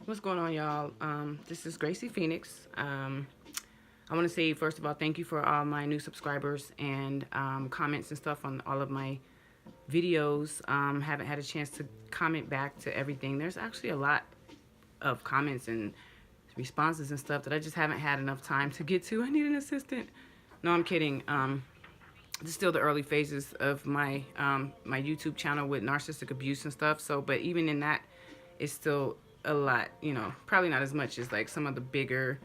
What's going on, y'all? This is Gracie Phoenix. I want to say, first of all, thank you for all my new subscribers and comments and stuff on all of my videos. Haven't had a chance to comment back to everything. There's actually a lot of comments and responses and stuff that I just haven't had enough time to get to. I need an assistant. No, I'm kidding. This is still the early phases of my my YouTube channel with narcissistic abuse and stuff. So, but even in that, it's still a lot, probably not as much as like some of the bigger,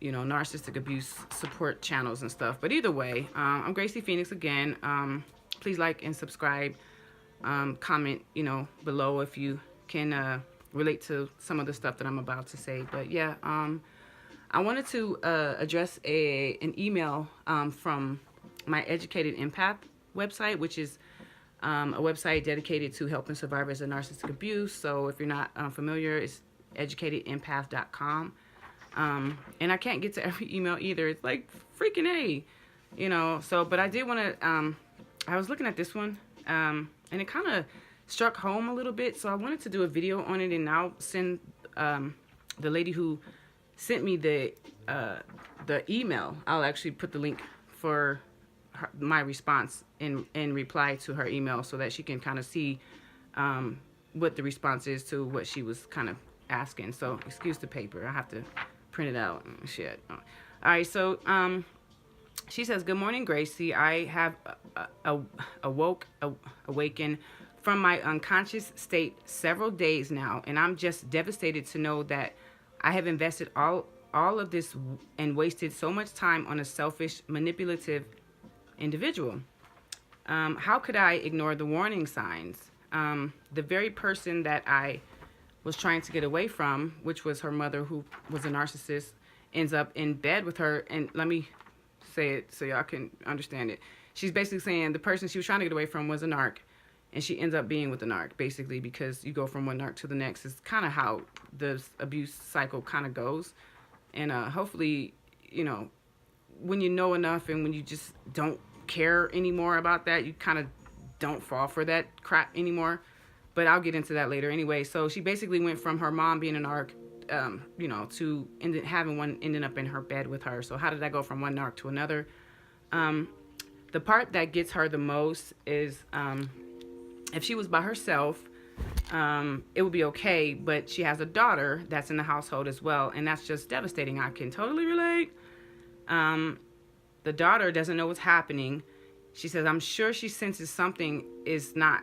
narcissistic abuse support channels and stuff. But either way, I'm Gracie Phoenix again. Please like and subscribe, comment, below if you can relate to some of the stuff that I'm about to say. But yeah, I wanted to address an email from my Educated Empath website, which is a website dedicated to helping survivors of narcissistic abuse. So if you're not familiar, it's educatedempath.com. And I can't get to every email either. It's like freaking A, So, but I did want to, I was looking at this one, and it kind of struck home a little bit. So I wanted to do a video on it, and I'll send the lady who sent me the email. I'll actually put the link for my response in reply to her email so that she can kind of see what the response is to what she was kind of asking. So excuse the paper, I have to print it out. Shit. All right, so she says, "Good morning, Gracie. I have awakened from my unconscious state several days now, and I'm just devastated to know that I have invested all of this and wasted so much time on a selfish, manipulative individual. How could I ignore the warning signs? The very person that I was trying to get away from, which was her mother, who was a narcissist, ends up in bed with her." And let me say it so y'all can understand it. She's basically saying the person she was trying to get away from was a narc, and she ends up being with the narc, basically, because you go from one narc to the next. It's kind of how the abuse cycle kind of goes. And hopefully, when you know enough and when you just don't care anymore about that, you kind of don't fall for that crap anymore. But I'll get into that later anyway. So she basically went from her mom being an narc, to having one ending up in her bed with her. So how did I go from one narc to another? The part that gets her the most is if she was by herself, it would be okay, but she has a daughter that's in the household as well, and that's just devastating. I can totally relate. The daughter doesn't know what's happening. She says, I'm sure she senses something is not,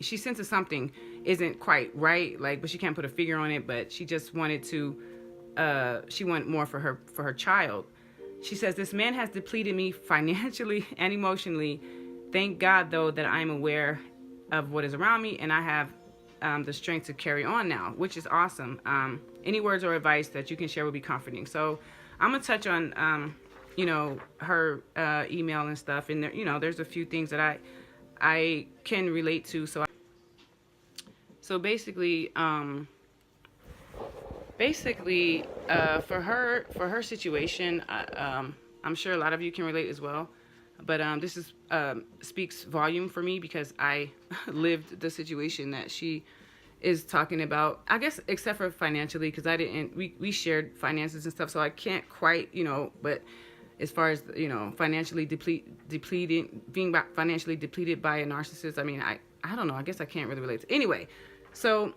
she senses something isn't quite right, but she can't put a figure on it, but she just wanted to, she wanted more for her child. She says, this man has depleted me financially and emotionally. Thank God, though, that I'm aware of what is around me, and I have the strength to carry on now, which is awesome. Any words or advice that you can share would be comforting. So I'm going to touch on, her email and stuff. And, there, there's a few things that I can relate to. So basically, for her situation, I'm sure a lot of you can relate as well. But this is speaks volume for me because I lived the situation that she is talking about. I guess except for financially, because I didn't. We shared finances and stuff, so I can't quite, But as far as financially being financially depleted by a narcissist, I mean, I don't know. I guess I can't really relate. Anyway, so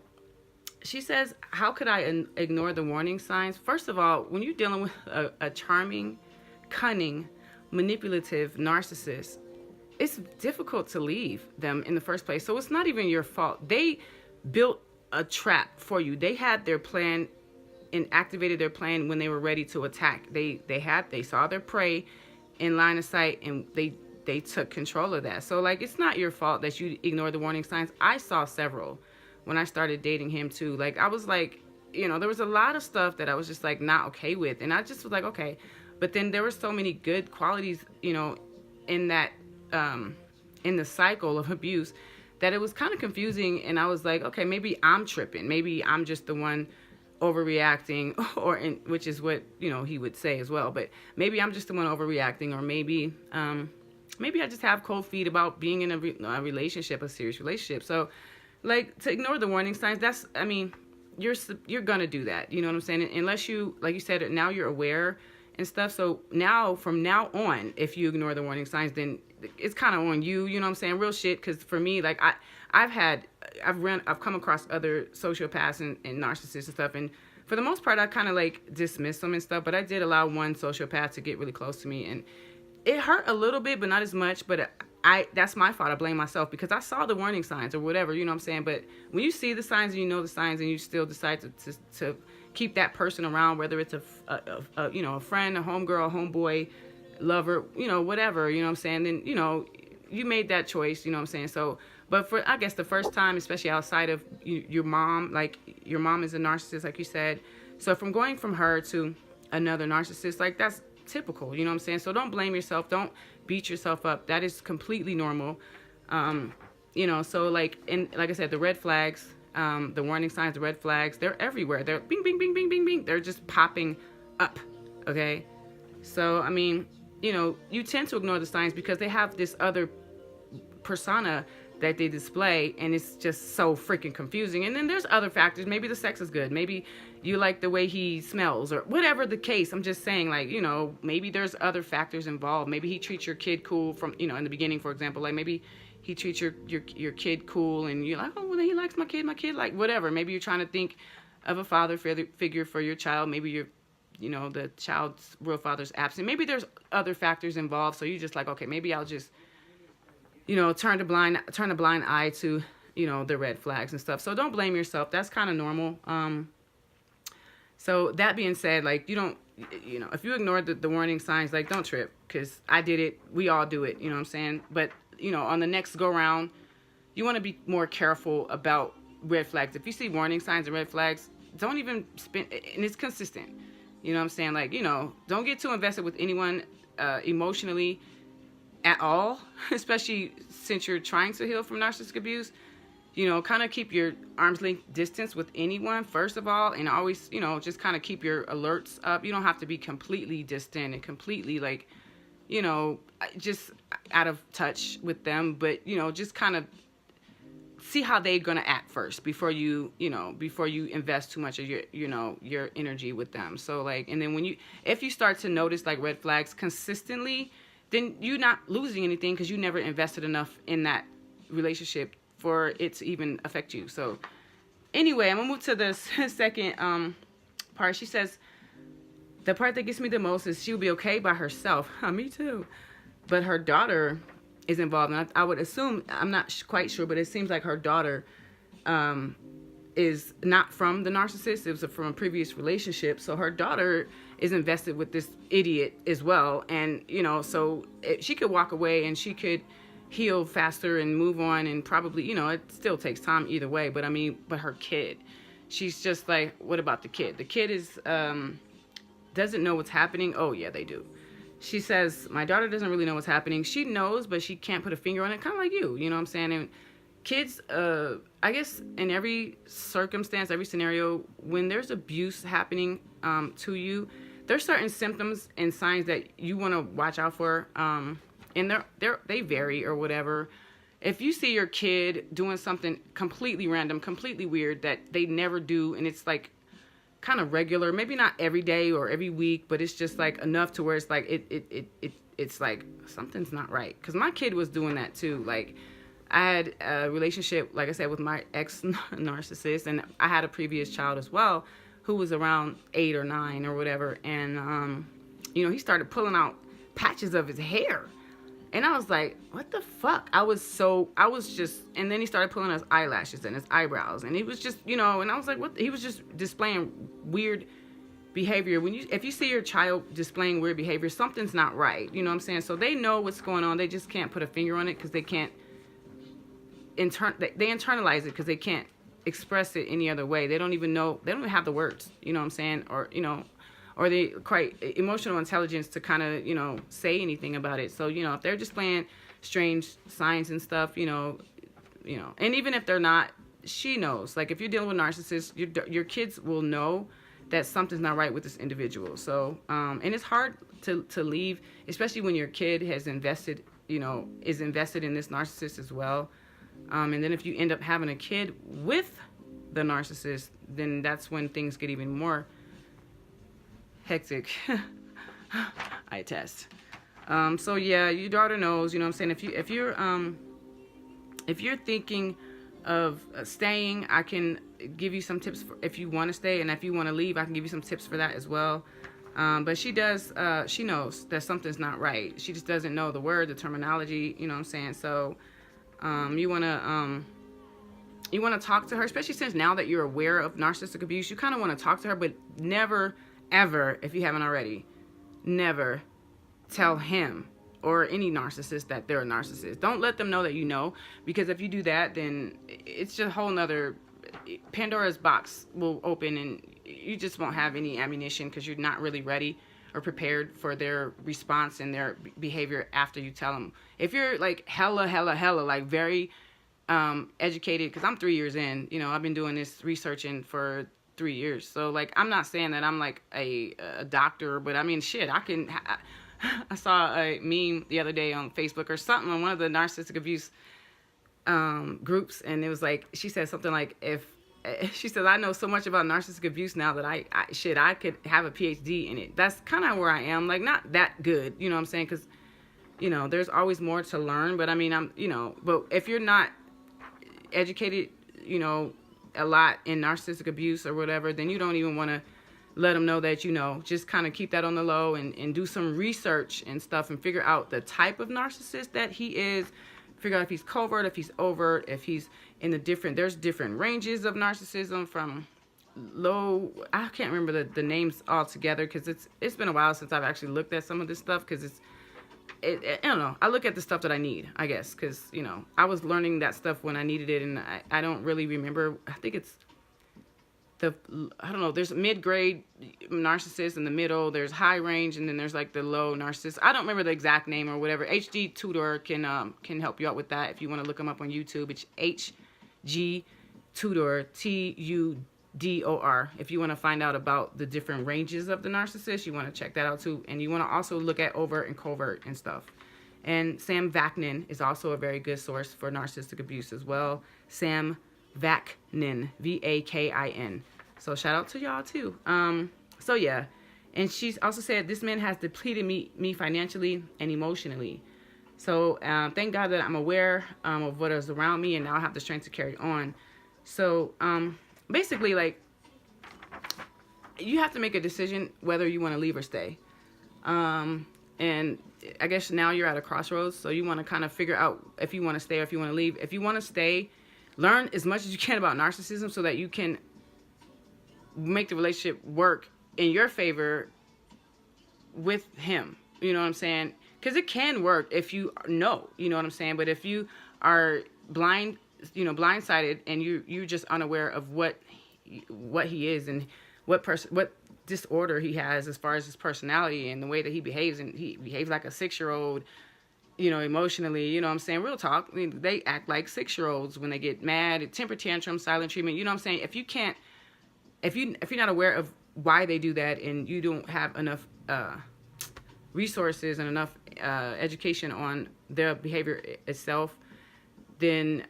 she says, how could I ignore the warning signs? First of all, when you're dealing with a charming, cunning, manipulative narcissist, it's difficult to leave them in the first place. So it's not even your fault. They built a trap for you. They had their plan and activated their plan when they were ready to attack. They saw their prey in line of sight, and they took control of that. So it's not your fault that you ignore the warning signs. I saw several when I started dating him too. I was there was a lot of stuff that I was just not okay with, and I just was okay. But then there were so many good qualities, in that, in the cycle of abuse, that it was kind of confusing. And I was okay, maybe I'm tripping. Maybe I'm just the one overreacting, which is what, he would say as well. But maybe I'm just the one overreacting, or maybe I just have cold feet about being in a relationship, a serious relationship. So, to ignore the warning signs, you're gonna do that. You know what I'm saying? Unless you, like you said, now you're aware and stuff. So now, from now on, if you ignore the warning signs, then it's kind of on you. You know what I'm saying? Real shit. Because for me, like I've come across other sociopaths and narcissists and stuff, and for the most part, I kind of like dismiss them and stuff. But I did allow one sociopath to get really close to me, and it hurt a little bit, but not as much. But that's my fault. I blame myself because I saw the warning signs or whatever. You know what I'm saying? But when you see the signs and you know the signs, and you still decide to keep that person around, whether it's a friend, a homegirl, a homeboy, lover, whatever, you know what I'm saying, then, you made that choice, you know what I'm saying. So, but for, I guess, the first time, especially outside of your mom, like your mom is a narcissist, like you said. So from going from her to another narcissist, like that's typical, you know what I'm saying. So don't blame yourself. Don't beat yourself up. That is completely normal. So like I said, the red flags, the warning signs, the red flags, they're everywhere. They're bing, bing, bing, bing, bing, bing. They're just popping up. Okay. So, I mean, you tend to ignore the signs because they have this other persona that they display, and it's just so freaking confusing. And then there's other factors. Maybe the sex is good. Maybe you like the way he smells, or whatever the case. I'm just saying, like, maybe there's other factors involved. Maybe he treats your kid cool from, in the beginning, for example, like maybe he treats your kid cool, and you're like, oh, well, he likes my kid, like, whatever. Maybe you're trying to think of a father figure for your child. Maybe you're, the child's real father's absent. Maybe there's other factors involved. So you're just like, okay, maybe I'll just, turn a blind eye to, the red flags and stuff. So don't blame yourself. That's kind of normal. So that being said, like, you don't, if you ignore the warning signs, like, don't trip, because I did it. We all do it. You know what I'm saying? But, on the next go round, you want to be more careful about red flags. If you see warning signs and red flags, don't even spend, and it's consistent. You know what I'm saying? Like, don't get too invested with anyone emotionally at all, especially since you're trying to heal from narcissistic abuse. Kind of keep your arm's length distance with anyone, first of all, and always, just kind of keep your alerts up. You don't have to be completely distant and completely, like, just out of touch with them, but, just kind of see how they're going to act first before you invest too much of your energy with them. So, like, and then if you start to notice, like, red flags consistently, then you're not losing anything because you never invested enough in that relationship for it to even affect you. So anyway, I'm gonna move to the second part. She says, the part that gets me the most is she'll be okay by herself. Me too. But her daughter is involved. And I would assume, I'm not quite sure, but it seems like her daughter is not from the narcissist. It was from a previous relationship. So her daughter is invested with this idiot as well. And, so she could walk away and she could heal faster and move on, and probably, it still takes time either way. But but her kid, she's just like, what about the kid? The kid is, doesn't know what's happening. Oh yeah, they do. She says, my daughter doesn't really know what's happening. She knows, but she can't put a finger on it. Kind of like you know what I'm saying? And kids, I guess in every circumstance, every scenario, when there's abuse happening to you, there's certain symptoms and signs that you want to watch out for. And they vary or whatever. If you see your kid doing something completely random, completely weird that they never do, and it's like kind of regular, maybe not every day or every week, but it's just like enough to where it's like it's like something's not right. Because my kid was doing that too. Like, I had a relationship, like I said, with my ex narcissist, and I had a previous child as well who was around 8 or 9 or whatever, and he started pulling out patches of his hair. And I was like, what the fuck? I was just, and then he started pulling his eyelashes and his eyebrows. And he was just, and I was like, what? He was just displaying weird behavior. If you see your child displaying weird behavior, something's not right. You know what I'm saying? So they know what's going on. They just can't put a finger on it because they can't, they internalize it because they can't express it any other way. They don't even know, they don't even have the words, you know what I'm saying? Or they quite emotional intelligence to kind of, say anything about it. So, if they're displaying strange signs and stuff, and even if they're not, she knows. Like, if you're dealing with narcissists, your kids will know that something's not right with this individual. So, and it's hard to leave, especially when your kid has invested, is invested in this narcissist as well. And then if you end up having a kid with the narcissist, then that's when things get even more hectic. I attest. So yeah, your daughter knows, you know what I'm saying? If you're thinking of staying, I can give you some tips for if you want to stay, and if you want to leave, I can give you some tips for that as well. But she knows that something's not right. She just doesn't know the word, the terminology, you know what I'm saying? So you want to talk to her, especially since now that you're aware of narcissistic abuse, you kind of want to talk to her, but never, ever, if you haven't already, never tell him or any narcissist that they're a narcissist. Don't let them know that you know, because if you do that, then it's just a whole nother Pandora's box will open, and you just won't have any ammunition because you're not really ready or prepared for their response and their behavior after you tell them. If you're like hella, like very educated, because I'm 3 years in, you know, I've been doing this researching for 3 years. So like, I'm not saying that I'm like a doctor, but I mean, shit, I saw a meme the other day on Facebook or something on one of the narcissistic abuse groups, and it was like, she said something like, she said, I know so much about narcissistic abuse now that I could have a PhD in it. That's kind of where I am, like not that good, you know what I'm saying? Because, you know, there's always more to learn, but I mean, but if you're not educated, you know, a lot in narcissistic abuse or whatever, then you don't even want to let them know that, you know, just kind of keep that on the low and do some research and stuff and figure out the type of narcissist that he is, figure out if he's covert, if he's overt, if he's in there's different ranges of narcissism from low, I can't remember the names altogether because it's been a while since I've actually looked at some of this stuff, because I don't know, I look at the stuff that I need, I guess, because, you know, I was learning that stuff when I needed it, and I don't really remember. I think it's I don't know, there's mid-grade narcissist in the middle, there's high range, and then there's like the low narcissist. I don't remember the exact name or whatever. HG Tudor can help you out with that if you want to look them up on YouTube. It's HG Tudor, TUDOR. If you want to find out about the different ranges of the narcissist, you want to check that out too. And you want to also look at overt and covert and stuff. And Sam Vaknin is also a very good source for narcissistic abuse as well. Sam Vaknin, Vakin. So shout out to y'all too. So yeah, and she's also said this man has depleted me financially and emotionally. So thank God that I'm aware of what is around me, and now I have the strength to carry on. So basically, like, you have to make a decision whether you want to leave or stay. And I guess now you're at a crossroads, so you want to kind of figure out if you want to stay or if you want to leave. If you want to stay, learn as much as you can about narcissism so that you can make the relationship work in your favor with him. You know what I'm saying? Because it can work if you know, you know what I'm saying? But if you are blindsided and you're just unaware of what he is and what disorder he has as far as his personality and the way that he behaves, and he behaves like a 6-year-old, you know, emotionally, you know what I'm saying? Real talk. I mean, they act like 6-year-olds when they get mad, temper tantrum, silent treatment, you know what I'm saying? If you're not aware of why they do that, and you don't have enough resources and enough education on their behavior itself, then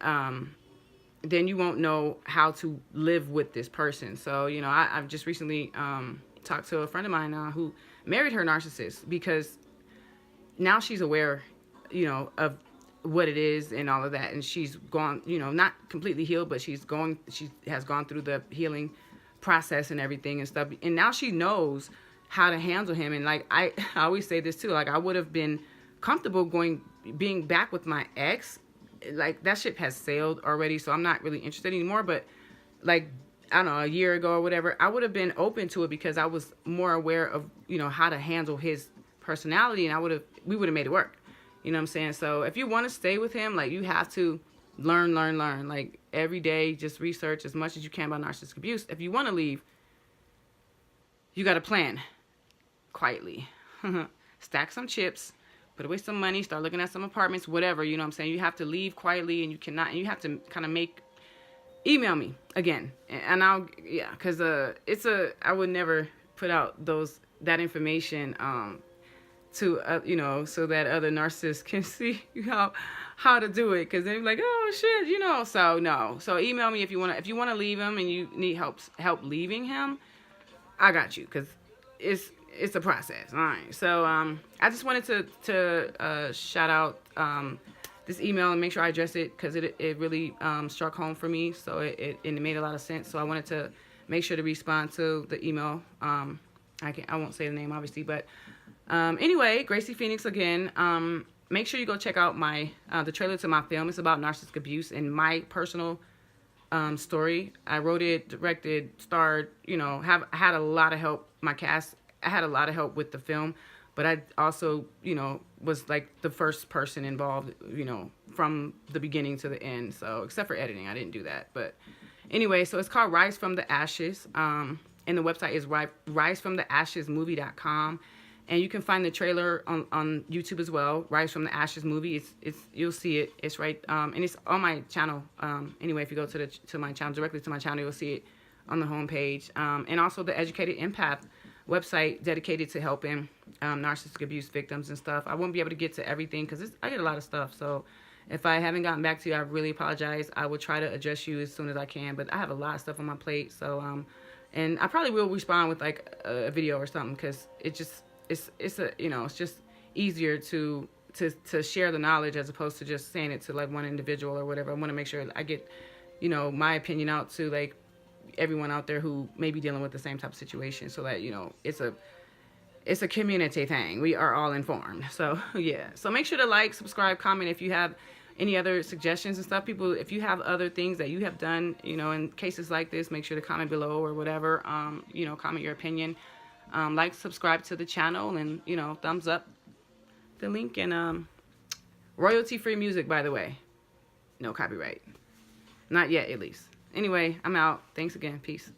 you won't know how to live with this person. So, you know, I've just recently talked to a friend of mine who married her narcissist, because now she's aware, you know, of what it is and all of that, and she's gone, you know, not completely healed, but she has gone through the healing process and everything and stuff, and now she knows how to handle him. And like I always say this too, like, I would have been comfortable being back with my ex, like that ship has sailed already, so I'm not really interested anymore. But like, I don't know, a year ago or whatever, I would have been open to it because I was more aware of, you know, how to handle his personality, and we would have made it work. You know what I'm saying? So if you want to stay with him, like, you have to learn. Like, every day, just research as much as you can about narcissistic abuse. If you want to leave, you got to plan quietly. Stack some chips, put away some money, start looking at some apartments, whatever, you know what I'm saying? You have to leave quietly, and you have to kind of email me again. And because I would never put out that information, to you know, so that other narcissists can see how how to do it, because they're like, oh shit, you know. So no. So email me if you wanna leave him and you need help leaving him. I got you, because it's a process. All right. So I just wanted to shout out this email and make sure I address it, because it really struck home for me. So it made a lot of sense. So I wanted to make sure to respond to the email. I won't say the name obviously, but anyway, Gracie Phoenix again. Make sure you go check out my the trailer to my film. It's about narcissistic abuse and my personal story. I wrote it, directed, starred. You know, had a lot of help. My cast. I had a lot of help with the film, but I also, you know, was like the first person involved, you know, from the beginning to the end. So except for editing, I didn't do that. But anyway, so it's called Rise from the Ashes. And the website is risefromtheashesmovie.com. And you can find the trailer on YouTube as well. Rise from the Ashes movie. It's you'll see it. It's right and it's on my channel. Anyway, if you go to my channel, directly to my channel, you'll see it on the homepage. And also the Educated Empath website dedicated to helping narcissistic abuse victims and stuff. I won't be able to get to everything because I get a lot of stuff. So if I haven't gotten back to you, I really apologize. I will try to address you as soon as I can. But I have a lot of stuff on my plate. So and I probably will respond with like a video or something, because it's a, you know, it's just easier to share the knowledge as opposed to just saying it to like one individual or whatever. I want to make sure I get, you know, my opinion out to like everyone out there who may be dealing with the same type of situation, so that, you know, it's a community thing. We are all informed. So yeah, so make sure to like, subscribe, comment if you have any other suggestions and stuff. People, if you have other things that you have done, you know, in cases like this, make sure to comment below or whatever. You know, comment your opinion. Like, subscribe to the channel, and, you know, thumbs up the link. And royalty free music, by the way. No copyright. Not yet, at least. Anyway, I'm out. Thanks again. Peace.